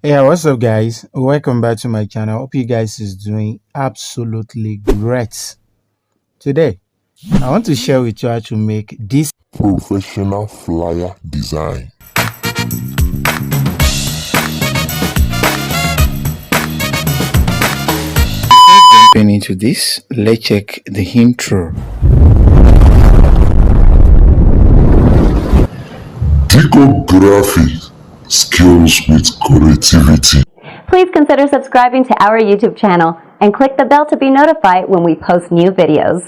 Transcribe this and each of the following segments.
Yeah, what's up, guys? Welcome back to my channel. Hope you guys is doing absolutely great. Today, I want to share with you how to make this Professional flyer design. jumping into this. Let's check the intro. Diko graphic skills with creativity. Please consider subscribing to our YouTube channel and click the bell to be notified when we post new videos.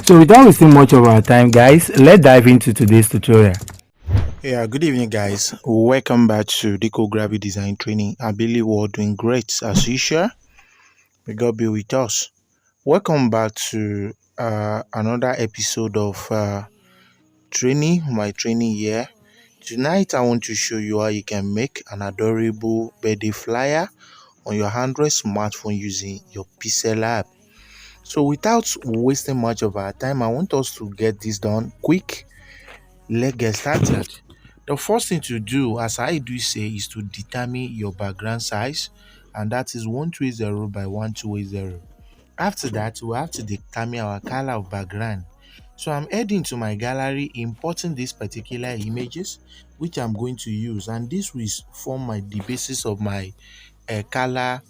So without wasting much of our time, guys, let's dive into today's tutorial. Yeah, good evening, guys. Welcome back to Diko graphic design training. I believe we're all doing great as usual. May God be with us. Welcome back to another episode of my training here. Tonight I want to show you how you can make an adorable birthday flyer on your Android smartphone using your Pixellab. So without wasting much of our time, I want us to get this done quick. Let's get started. The first thing to do, as I do say, is to determine your background size, and that is 120 by 120. After that, we have to determine our color of background. So I'm heading to my gallery, importing these particular images, which I'm going to use, and this will form the basis of my color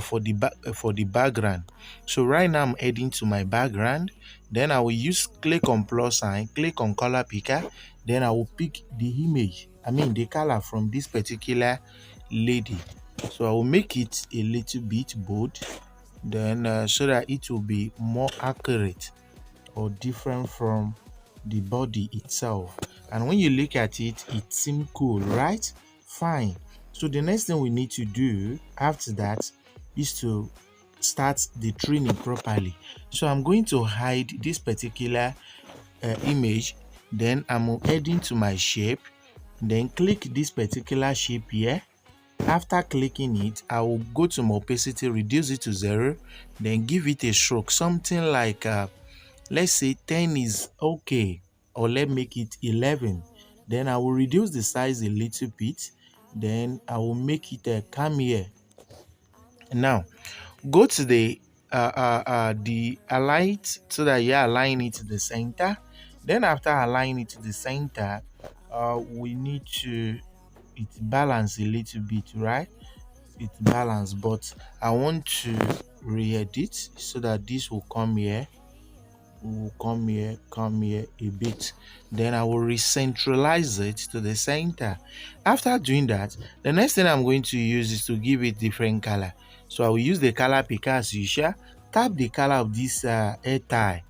for the background. So right now I'm heading to my background. Then I will use click on plus sign, click on color picker. Then I will pick the image. I mean the color from this particular lady. So I will make it a little bit bold, then so that it will be more accurate or different from the body itself. And when you look at it, it seems cool, right? Fine. So the next thing we need to do after that is to start the training properly. So I'm going to hide this particular image. Then I'm heading to my shape, then click this particular shape here. After clicking it, I will go to my opacity, reduce it to 0, then give it a stroke, something like let's say 10 is okay, or let's make it 11. Then I will reduce the size a little bit, then I will make it come here. Now go to the align it so that you align it to the center. Then after aligning it to the center, we need to it balance a little bit, right? It's balanced, but I want to re-edit so that this will come here, come here a bit. Then I will recentralize it to the center. After doing that, the next thing I'm going to use is to give it different color. So I will use the color picker as usual. Tap the color of this hair tie.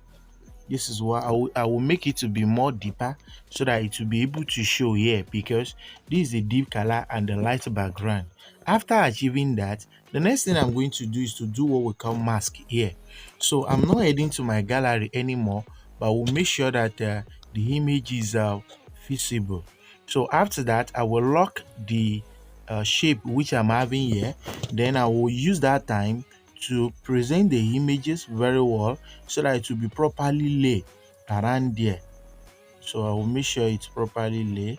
This is what I will make it to be more deeper so that it will be able to show here, because this is a deep color and the light background. After achieving that, the next thing I'm going to do is to do what we call mask here. So I'm not heading to my gallery anymore, but we'll make sure that the image is visible. So after that, I will lock the shape which I'm having here. Then I will use that time to present the images very well so that it will be properly laid around there. So I will make sure it's properly laid.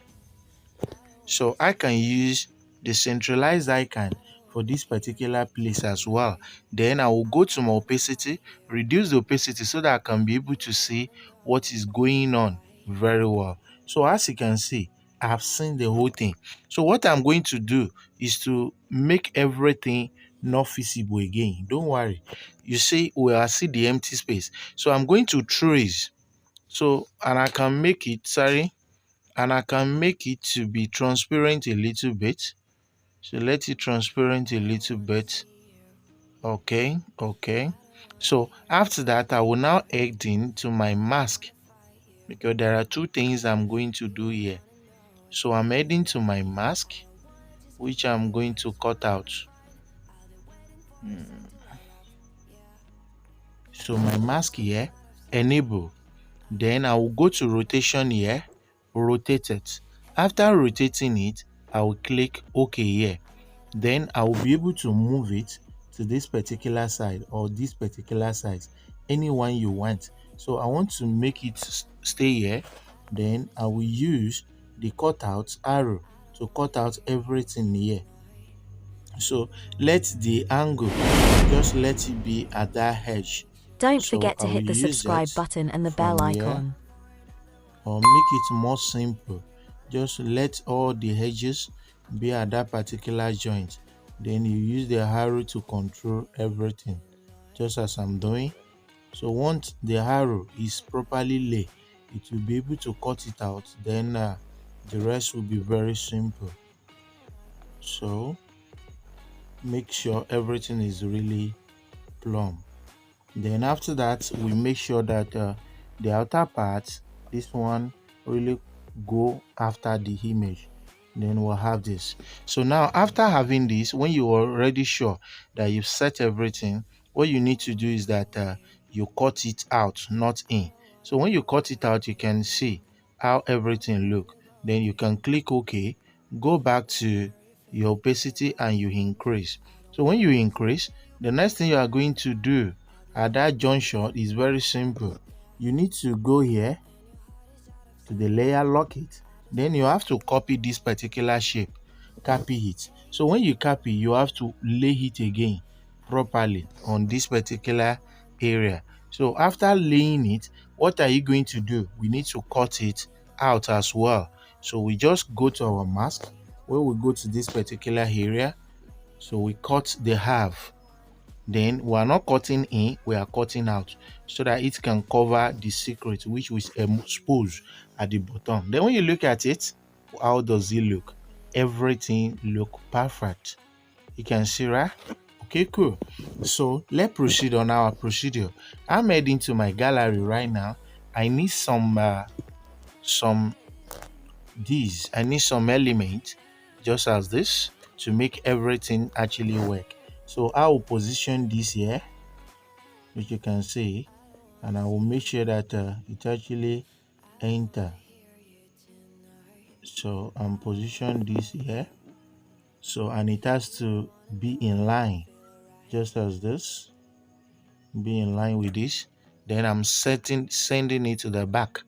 So I can use the centralized icon for this particular place as well. Then I will go to my opacity, reduce the opacity so that I can be able to see what is going on very well. So as you can see, I've seen the whole thing. So what I'm going to do is to make everything not visible again. Don't worry. You see, I see the empty space. So I'm going to trace. So, and I can make it, and I can make it to be transparent a little bit. So let it transparent a little bit. Okay. So after that, I will now head into my mask, because there are two things I'm going to do here. So I'm heading to my mask, which I'm going to cut out. So my mask here, enable. Then I will go to rotation here, rotate it. After rotating it, I will click OK here. Then I will be able to move it to this particular side or this particular size, anyone you want. So I want to make it stay here. Then I will use the cutout arrow to cut out everything here. So let the angle, just let it be at that edge. Don't So forget I to will hit the use subscribe it button and the bell from here, icon. or make it more simple. Just let all the edges be at that particular joint. Then you use the arrow to control everything, just as I'm doing. So once the arrow is properly laid, it will be able to cut it out. Then the rest will be very simple. So make sure everything is really plumb. Then after that, we make sure that the outer part, this one, really go after the image. Then we'll have this. So now after having this, when you are already sure that you've set everything, what you need to do is that you cut it out, not in. So when you cut it out, you can see how everything look. Then you can click OK, go back to your opacity and you increase. So when you increase, the next thing you are going to do at that junction is very simple. You need to go here to the layer, lock it. Then you have to copy this particular shape, copy it. So when you copy, you have to lay it again properly on this particular area. So after laying it, what are you going to do? We need to cut it out as well. So we just go to our mask, where we go to this particular area. So we cut the half. Then we are not cutting in, we are cutting out, so that it can cover the secret which we expose at the bottom. Then when you look at it, how does it look? Everything look perfect. You can see, right? Okay, cool. So let's proceed on our procedure. I'm heading to my gallery right now. I need some these. I need some element just as this to make everything actually work. So I will position this here, which you can see, and I will make sure that it actually enter. So I'm position this here. So and it has to be in line, just as this, be in line with this. Then I'm sending it to the back,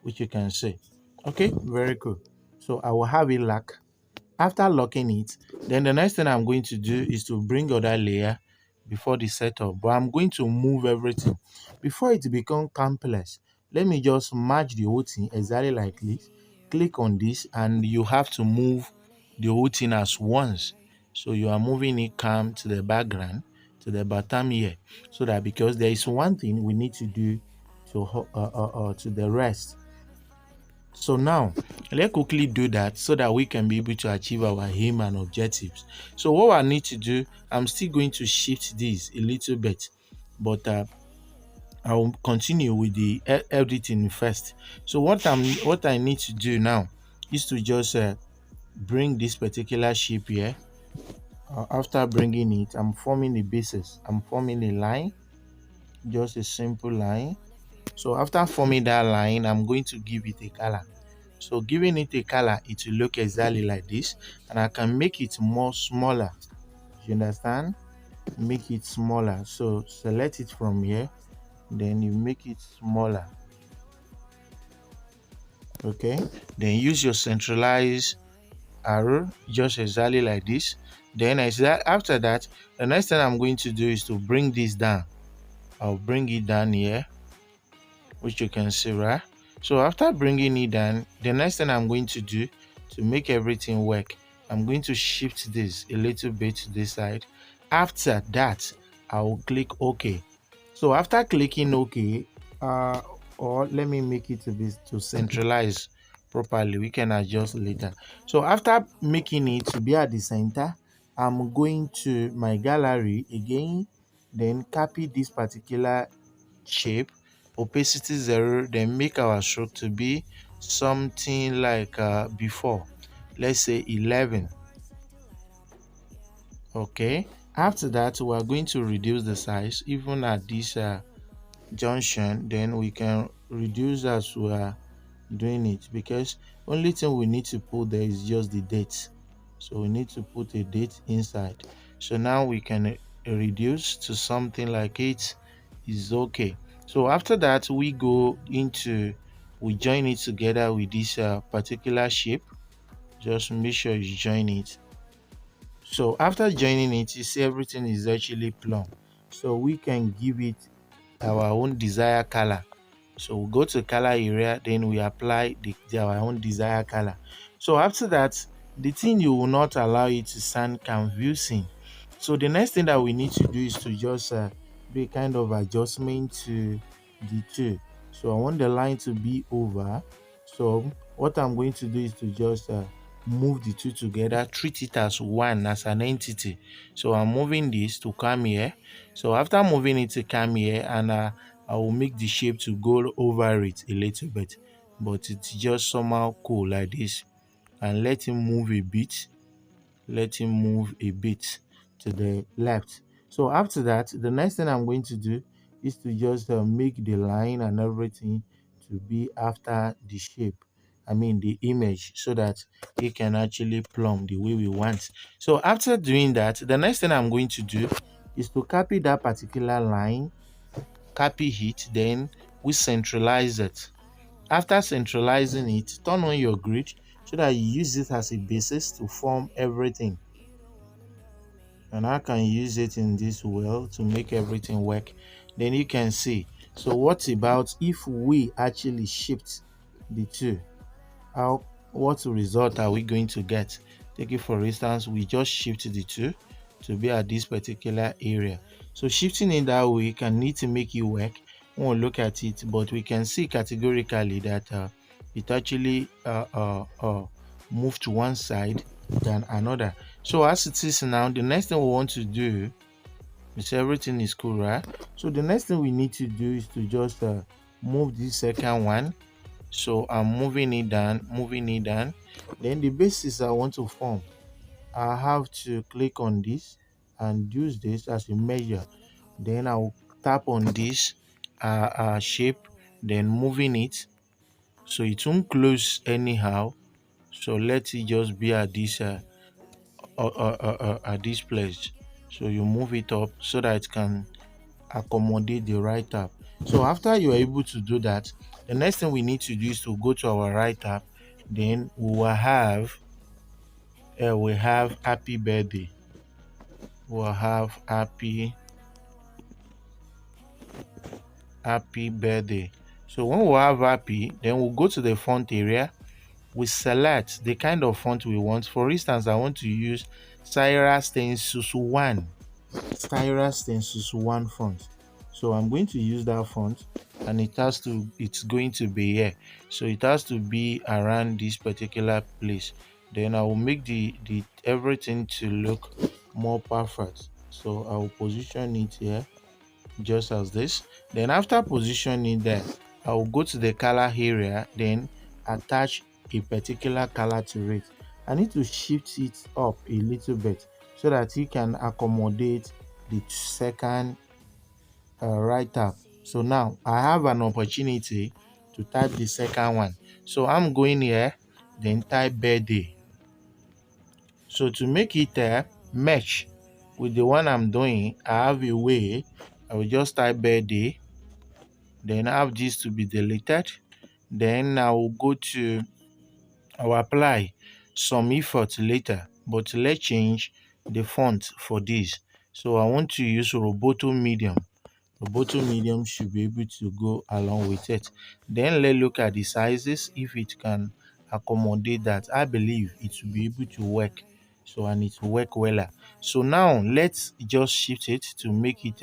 which you can see. Okay, very cool. So I will have it lock. After locking it, then the next thing I'm going to do is to bring other layer before the setup, but I'm going to move everything before it becomes complex. Let me just match the whole thing exactly like this. Click on this and you have to move the whole thing as once. So you are moving it calm to the background, to the bottom here, so that because there is one thing we need to do to the rest. So now let's quickly do that so that we can be able to achieve our aim and objectives. So what I need to do, I'm still going to shift this a little bit, but I will continue with the editing first. So what I need to do now is to just bring this particular shape here. After bringing it, I'm forming the basis. I'm forming a line, just a simple line. So after forming that line, I'm going to give it a color. So giving it a color, it will look exactly like this, and I can make it more smaller. You understand? Make it smaller. So select it from here, then you make it smaller. Okay, then use your centralized arrow just exactly like this. Then after that, the next thing I'm going to do is to bring this down. I'll bring it down here, which you can see, right? So after bringing it down, the next thing I'm going to do to make everything work, I'm going to shift this a little bit to this side. After that, I will click OK. So after clicking OK, or let me make it to centralize properly, we can adjust later. So after making it to be at the center, I'm going to my gallery again, then copy this particular shape, opacity 0, then make our stroke to be something like before, let's say 11. Okay, after that we are going to reduce the size even at this junction. Then we can reduce as we are doing it, because only thing we need to put there is just the date. So we need to put a date inside. So now we can reduce to something like 8 is okay. So after that we go into, we join it together with this particular shape. Just make sure you join it. So after joining it, you see everything is actually plumb. So we can give it our own desired color. So we go to color area, then we apply our own desired color. So after that, the thing you will not allow it to sound confusing. So the next thing that we need to do is to just do a kind of adjustment to the two. So I want the line to be over. So what I'm going to do is to just move the two together, treat it as one, as an entity. So I'm moving this to come here. So after moving it to come here, and I will make the shape to go over it a little bit, but it's just somehow cool like this. And let him move a bit, let him move a bit to the left. So after that, the next thing I'm going to do is to just make the line and everything to be after the shape, I mean the image, so that it can actually plumb the way we want. So after doing that, the next thing I'm going to do is to copy that particular line, copy it, then we centralize it. After centralizing it, turn on your grid so that you use it as a basis to form everything. And I can use it in this way to make everything work. Then you can see. So what about if we actually shift the two? How, what result are we going to get? Take it for instance, we just shift the two to be at this particular area. So shifting in that way can need to make it work when we look at it, but we can see categorically that it actually moved to one side than another. So as it is now, the next thing we want to do is, everything is cool, right? So the next thing we need to do is to just move this second one. So I'm moving it down, moving it down. Then the basis I want to form, I have to click on this and use this as a measure. Then I'll tap on this shape, then moving it so it won't close anyhow. So let it just be at this place. So you move it up so that it can accommodate the right tab. So after you are able to do that, the next thing we need to do is to go to our right tab. Then we have happy birthday. We'll have happy birthday. So when we have happy, then we'll go to the font area. We select the kind of font we want. For instance, I want to use Syra Stencils 1. Syra Stencils 1 font. So I'm going to use that font, and it's going to be here. So it has to be around this particular place. Then I will make the everything to look more perfect. So I will position it here just as this. Then after positioning there, I will go to the color area, then attach a particular color to it. I need to shift it up a little bit so that it can accommodate the second right tab. So now I have an opportunity to type the second one. So I'm going here, then type birthday. So to make it match with the one I'm doing, I have a way. I will just type birthday, then I have this to be deleted. Then I will go to, I will apply some effort later, but let's change the font for this. So I want to use Roboto Medium. Roboto Medium should be able to go along with it. Then let's look at the sizes, if it can accommodate that. I believe it will be able to work. So, and it will work well. So now let's just shift it to make it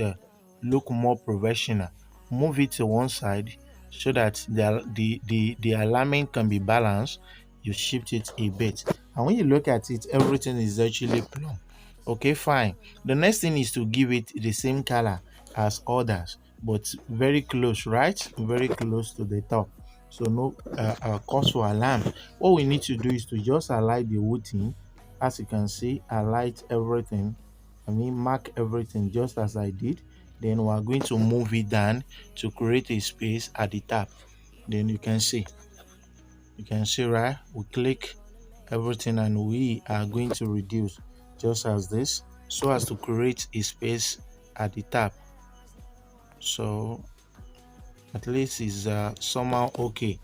look more professional. Move it to one side so that the alignment can be balanced. You shift it a bit, and when you look at it, everything is actually plumb. Okay, fine. The next thing is to give it the same color as others, but very close, right? Very close to the top. So no cause for alarm. What we need to do is to just align the whole thing. As you can see, highlight everything. I mean, mark everything just as I did. Then we are going to move it down to create a space at the top. Then you can see, right? We click everything and we are going to reduce just as this, so as to create a space at the top. So at least is somehow okay.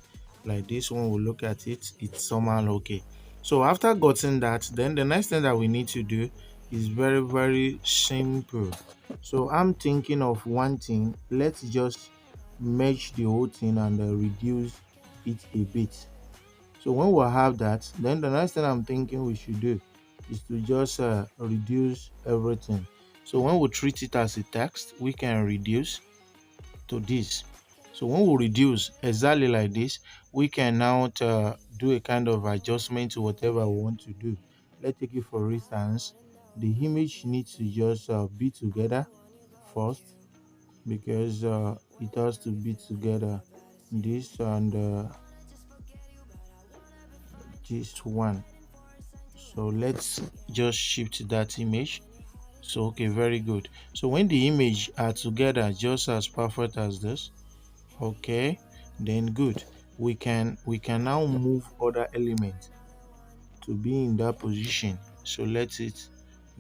Like this one, we look at it, it's somehow okay. So after gotten that, then the next thing that we need to do is very, very simple. So I'm thinking of one thing. Let's just merge the whole thing and reduce it a bit. So when we have that, then the next thing I'm thinking we should do is to just reduce everything. So when we treat it as a text, we can reduce to this. So when we reduce exactly like this, we can now do a kind of adjustment to whatever we want to do. Let's take it for instance, the image needs to just be together first, because it has to be together, this and this one. So let's just shift that image. So okay, very good. So when the image are together just as perfect as this, okay, then good, we can now move other elements to be in that position. So let it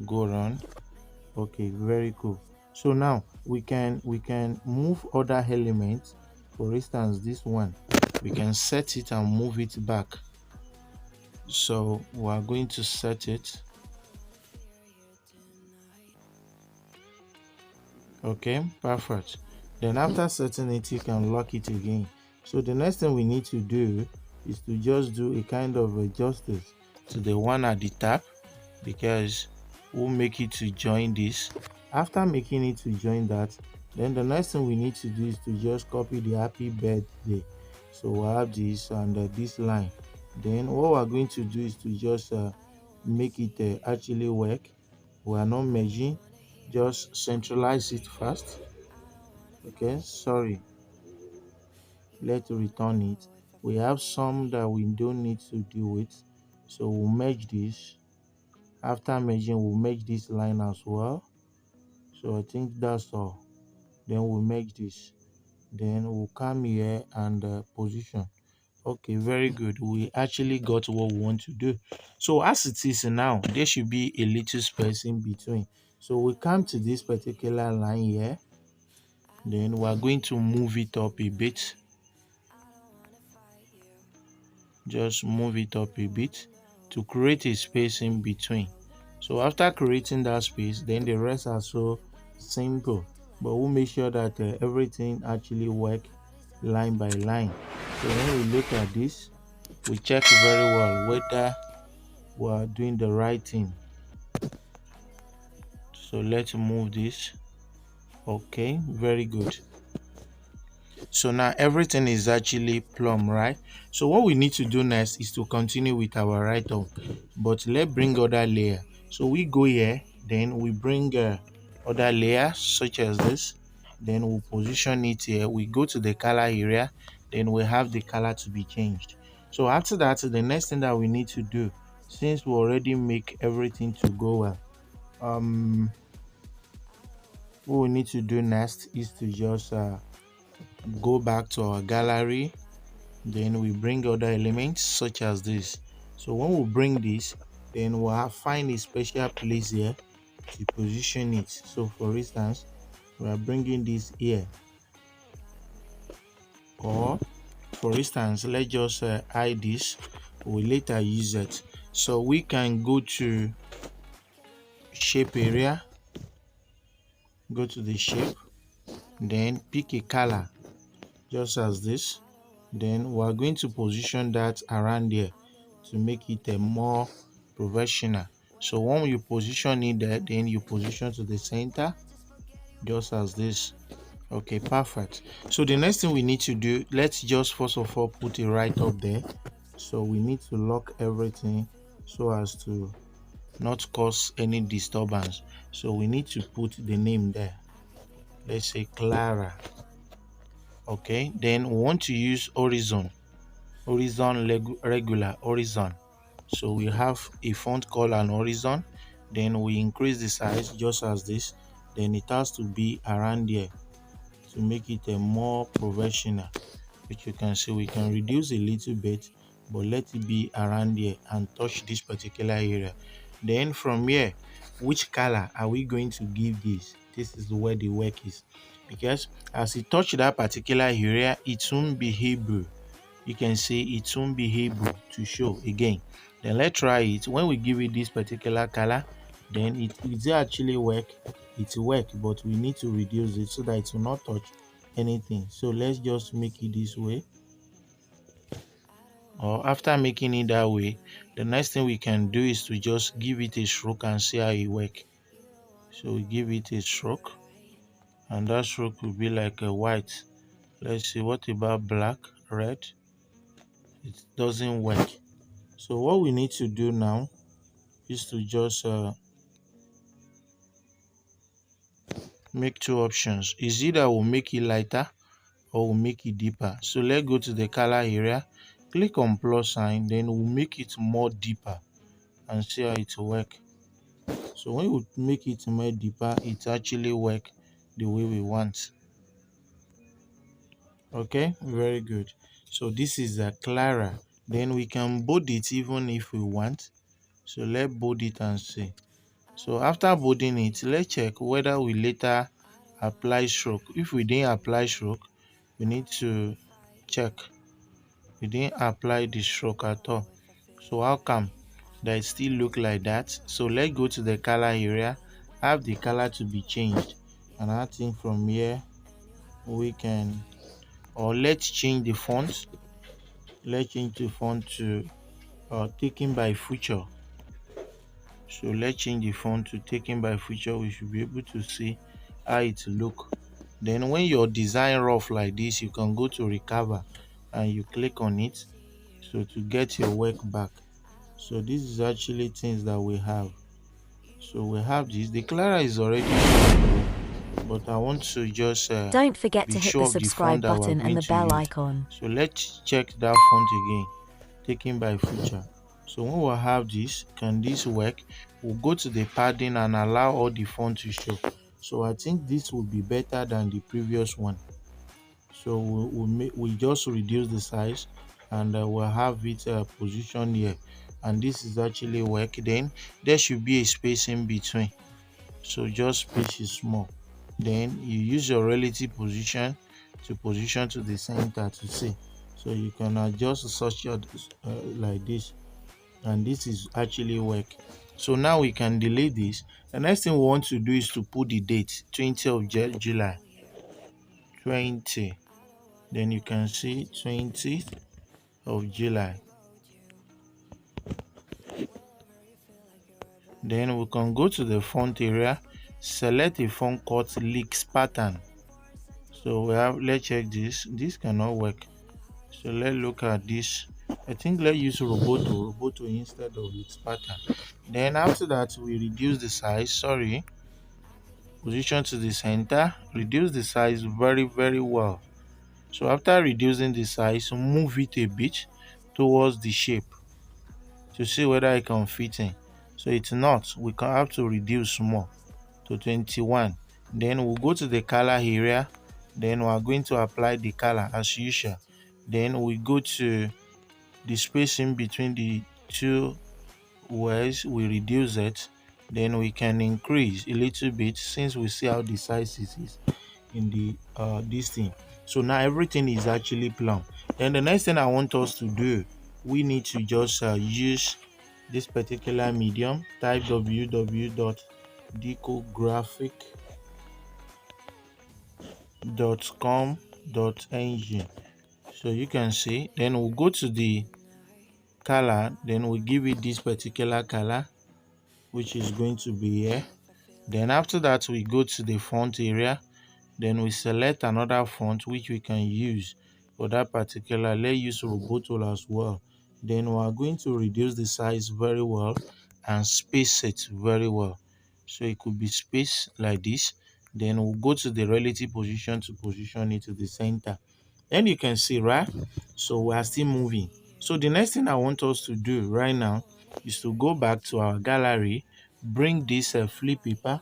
go around. Okay, very cool. So now we can move other elements. For instance, this one, we can set it and move it back. So we are going to set it. Okay, perfect. Then after setting it, you can lock it again. So the next thing we need to do is to just do a kind of a justice to the one at the top, because we'll make it to join this. After making it to join that, then the next thing we need to do is to just copy the happy birthday. So we'll have this and this line. Then what we're going to do is to just make it actually work. We are not merging, just centralize it first. Okay, sorry, let's return it. We have some that we don't need to deal with, so we'll merge this. After merging, we'll merge this line as well. So I think that's all. Then we'll merge this, then we'll come here and position. Okay, very good, we actually got what we want to do. So as it is now, there should be a little space in between. So we come to this particular line here, then we're going to move it up a bit. Just move it up a bit to create a space in between. So after creating that space, then the rest are so simple, but we'll make sure that everything actually work line by line. So when we look at this, we check very well whether we are doing the right thing. So let's move this. Okay, very good. So now everything is actually plumb, right? So what we need to do next is to continue with our write-up, but let's bring other layer. So we go here, then we bring other layer such as this, then we'll position it here. We go to the color area, then we have the color to be changed. So after that, the next thing that we need to do, since we already make everything to go well, what we need to do next is to just go back to our gallery, then we bring other elements such as this. So when we bring this, then we'll find a special place here to position it. So for instance, we are bringing this here, or for instance, let's just hide this, we later use it. So we can go to shape area, go to the shape, then pick a color just as this. Then we are going to position that around there to make it a more professional. So when you position it there, then you position to the center just as this. Okay, perfect. So the next thing we need to do, let's just first of all put it right up there. So we need to lock everything so as to not cause any disturbance. So we need to put the name there. Let's say Clara. Okay, then we want to use horizon regular horizon. So we have a font called an horizon, then we increase the size just as this, then it has to be around here to make it a more professional, which you can see we can reduce a little bit, but let it be around here and touch this particular area. Then from here, which color are we going to give this is where the work is, because as it touch that particular area, it won't be able, you can see it won't be able to show again. Then let's try it. When we give it this particular color, then it actually work. It work, but we need to reduce it so that it will not touch anything. So let's just make it this way. Or after making it that way, the next thing we can do is to just give it a stroke and see how it work. So we give it a stroke, and that stroke will be like a white. Let's see, what about black, red? It doesn't work. So what we need to do now is to just make two options. Is either we'll make it lighter or we'll make it deeper. So let's go to the color area, click on plus sign, then we'll make it more deeper and see how it will work. So when we make it more deeper, it actually work the way we want. Okay, very good. So this is a clearer. Then we can bold it even if we want. So let's bold it and see. So after bolding it, let's check whether we later apply stroke. If we didn't apply stroke, we need to check. We didn't apply the stroke at all. So how come that it still look like that? So let's go to the color area, have the color to be changed, and I think from here we can, or let's change the font. Let's change the font to taken by future. So let's change the font to taken by future. We should be able to see how it look. Then when your design rough like this, you can go to recover and you click on it, so to get your work back. So this is actually things that we have. So we have this. The clearer is already, but I want to just Don't forget be to hit sure the of the subscribe font that we're button and going the to bell use. icon. So let's check that font again, taken by future. So when we have this, can this work? We'll go to the padding and allow all the font to show. So I think this will be better than the previous one. So we just reduce the size, and we'll have it positioned here, and this is actually work. Then there should be a space in between, so just space is small. Then you use your relative position to position to the center to see. So you can adjust such like this, and this is actually work. So now we can delete this. The next thing we want to do is to put the date 20th of July 20. Then you can see 20th of July. Then we can go to the font area, select a font called leaks pattern. So we have, let's check this cannot work. So let's look at this. I think let's use roboto instead of its pattern. Then after that, we reduce the size, position to the center, reduce the size very well. So after reducing the size, move it a bit towards the shape to see whether it can fit in. So it's not, we can have to reduce more to 21. Then we'll go to the color area. Then we are going to apply the color as usual. Then we go to the spacing between the two words, we reduce it. Then we can increase a little bit since we see how the size is in the this thing. So now everything is actually plumb. Then the next thing I want us to do, we need to just use this particular medium. Type www.dikographic.com.ng. so you can see. Then we'll go to the color, then we give it this particular color, which is going to be here. Then after that, we go to the font area. Then we select another font which we can use for that particular. Let's use Roboto as well. Then we are going to reduce the size very well and space it very well. So it could be spaced like this. Then we'll go to the relative position to position it to the center. Then you can see, right? So we are still moving. So the next thing I want us to do right now is to go back to our gallery, bring this flip paper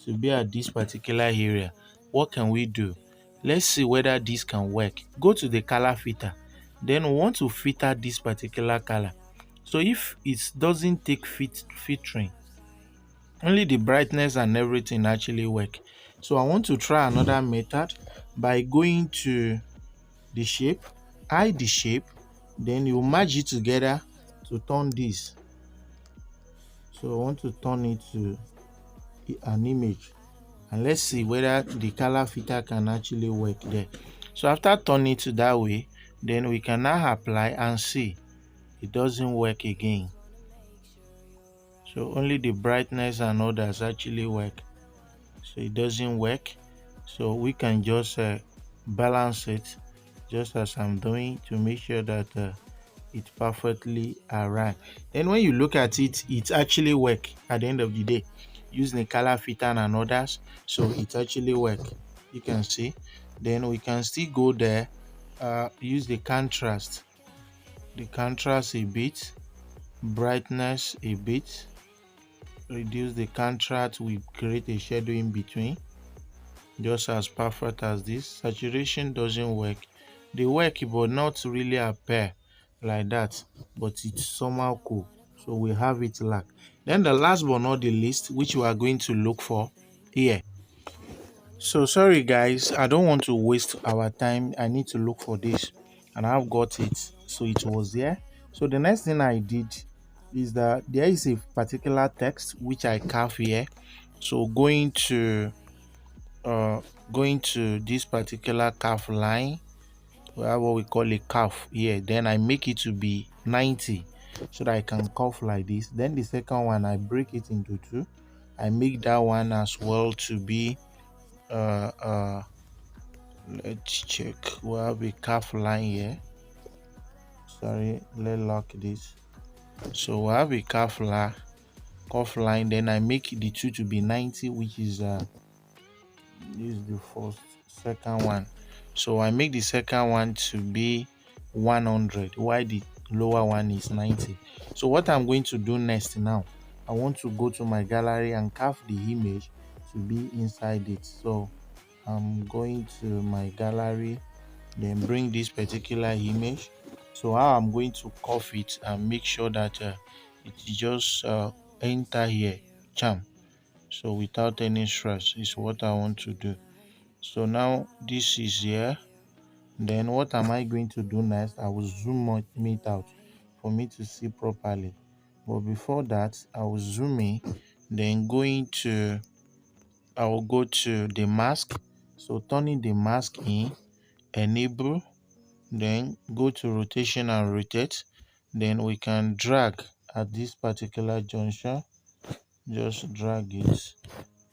to be at this particular area. What can we do? Let's see whether this can work. Go to the color filter. Then we want to filter this particular color. So if it doesn't take filtering, only the brightness and everything actually work. So I want to try another method by going to the shape, hide the shape, then you merge it together to turn this. So I want to turn it to an image, and let's see whether the color filter can actually work there. So after turning it to that way, then we can now apply and see it doesn't work again. So only the brightness and others actually work. So it doesn't work. So we can just balance it just as I'm doing to make sure that it perfectly arrive. Then when you look at it, it actually work at the end of the day using the color filter and others. So it actually work. You can see. Then we can still go there, use the contrast a bit, brightness a bit, reduce the contrast, we create a shadow in between, just as perfect as this. Saturation doesn't work. They work but not really appear like that, but it's somehow cool. So we have it lack. Then the last but not the least, which we are going to look for here. So sorry guys, I don't want to waste our time. I need to look for this, and I've got it. So it was there. So the next thing I did is that there is a particular text which I carve here. So uh going to this particular curve line, we have what we call a curve here. Then I make it to be 90 so that I can curve like this. Then the second one, I break it into two. I make that one as well to be uh uh let's check, we have a curve line here. Sorry, let's lock this. So we have a curve line. Then I make the two to be 90, which is this is the second one. So I make the second one to be 100 while the lower one is 90. So what I'm going to do next now, I want to go to my gallery and carve the image to be inside it. So I'm going to my gallery, then bring this particular image. So how I'm going to curve it and make sure that it just enter here, charm. So without any stress is what I want to do. So now this is here. Then what am I going to do next? I will zoom it out for me to see properly. But before that, I will zoom in, then I will go to the mask. So turning the mask in, enable, then go to rotation and rotate. Then we can drag at this particular junction. Just drag it,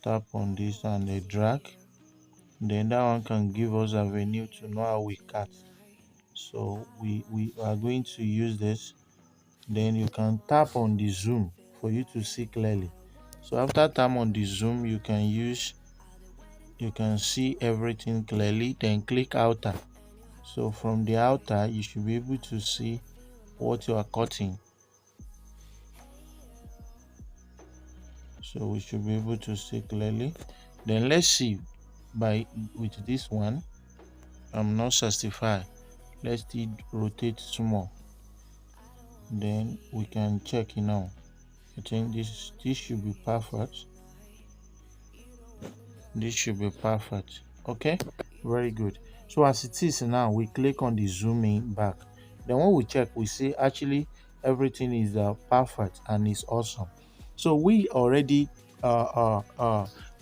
tap on this and a drag. Then that one can give us a avenue to know how we cut. So we are going to use this. Then you can tap on the zoom for you to see clearly. So after tap on the zoom, you can see everything clearly. Then click outer. So from the outer, you should be able to see what you are cutting. So we should be able to see clearly. Then let's see with this one. I'm not satisfied. Let's still rotate small. Then we can check now. I think this should be perfect. This should be perfect. Okay, very good. So as it is now, we click on the zoom in back. Then when we check, we see actually everything is perfect and is awesome. So we already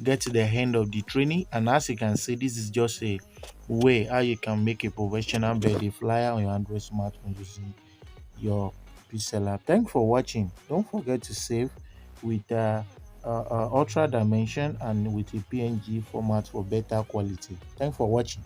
get to the end of the training, and as you can see, this is just a way how you can make a professional birthday flyer on your Android smartphone using your Pixellab. Thanks for watching. Don't forget to save with ultra dimension and with a PNG format for better quality. Thanks for watching.